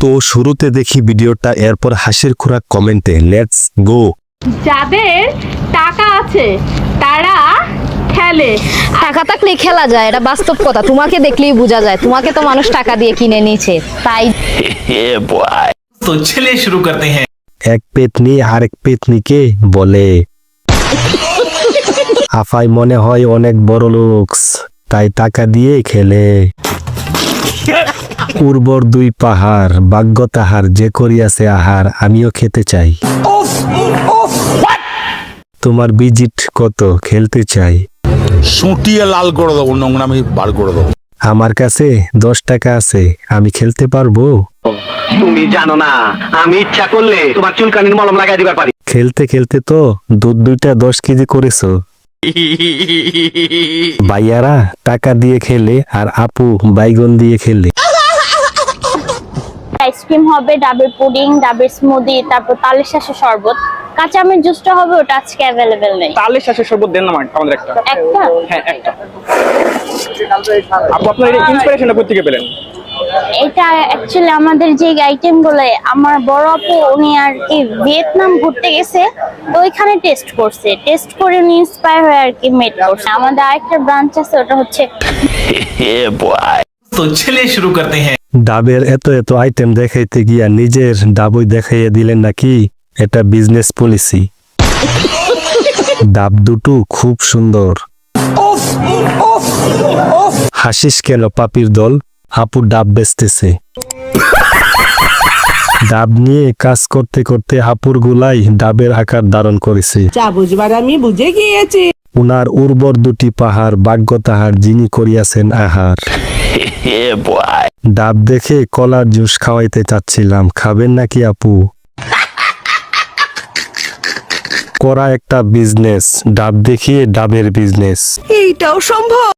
তো শুরুতে দেখি ভিডিওটা, এরপর হাসির খোরাক কমেন্টে। Let's go. যাদের টাকা আছে তারা খেলে। টাকা থাকলেই খেলা যায়, এটা বাস্তব কথা। তোমাকে দেখলেই বোঝা যায়, তোমাকে তো মানুষ টাকা দিয়ে কিনে নিয়েছে, তাই। तो चलिए शुरू करते हैं। এক পেতনি আরেক পেতনিকে বলে, আফাই মনে হয় অনেক বড় লোকস, তাই টাকা দিয়ে খেলে। উর্বর দুই পাহাড়, ভাগ্য তাহার যে করিয়াছে আহার, আমিও খেতে চাই। তোমার ভিজিট কত, খেলতে চাই। সুটিয়ে লাল করে দেবো, নোংরামি বার করে দেবো। আমার কাছে 10 টাকা আছে, আমি খেলতে পারবো। তুমি জানো না, আমি ইচ্ছা করলে তোমার চুলকানির মলম লাগাই দিবার পারি। খেলতে খেলতে তো দুধ দুইটা 10 কেজি করেছো। ভাইয়ারা টাকা দিয়ে খেলে আর আপু বাইগন দিয়ে খেলে। আইসক্রিম হবে, ডাবের পুডিং, ডাবের স্মুদি, তারপর তালের শাঁসের শরবত। কাঁচা আমের জুসটা হবে, ওটা আজকে অ্যাভেলেবেল নেই। তালের শাঁসের শরবত দেন না আমাদের একটা। একটা? হ্যাঁ একটা। আপু আপনার এই ইন্সপিরেশনটা কোথা থেকে পেলেন? এটা অ্যাকচুয়ালি আমাদের যে আইটেম গুলো, আমার বড় আপু উনি আর কি ভিয়েতনাম ঘুরতে গেছে, তো ওইখানে টেস্ট করছে, টেস্ট করে উনি ইন্সপায়ার হয়ে আর কি মেড করছে। আমাদের আরেকটা ব্রাঞ্চ আছে, ওটা হচ্ছে तो चलिए शुरू करते हैं। ডাবের এত এত আইটেম দেখাইতে গিয়া নিজের ডাবই দেখাইয়া দিলেন নাকি? এটা বিজনেস পলিসি। ডাব দুটো খুব সুন্দর। হাসিস কেন পাপির দল? আপু ডাব বেচতেছে। ডাব নিয়ে কাজ করতে করতে আপুর গুলাই ডাবের আকার ধারণ করেছে। যা বুঝবার আমি বুঝে গিয়েছি। উনার উর্বর দুটি পাহাড়, ভাগ্য তাহার যিনি করিয়াছেন আহার। ডাব দেখে কলার জুস খাওয়াইতে চাচ্ছিলাম, খাবেন নাকি আপু? করা একটা বিজনেস, ডাব দেখিয়ে ডাবের বিজনেস। এইটাও সম্ভব?